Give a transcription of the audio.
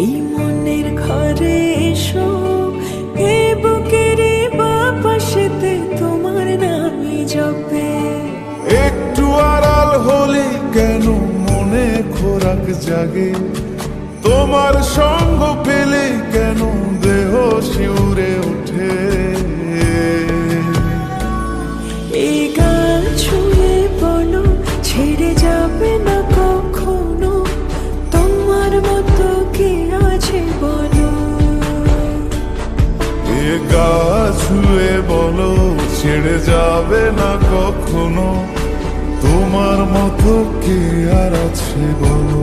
এই মনের ঘরে এসো, এ বুকের বাপাশেতে তোমার নামই জপে। একটু আড়াল হলে কেন মনে খোরাক জাগে, তোমার সঙ্গ পেলে কেন দেহ শিউরে ওঠে। এই গান ছুঁয়ে বলো, ছেড়ে যাবে না কখনো, তোমার মতো কে আছে বলো। এ গা ছুঁয়ে বলো, ছেড়ে যাবে না কখনো, তোমার মতো কে আর আছে বলো।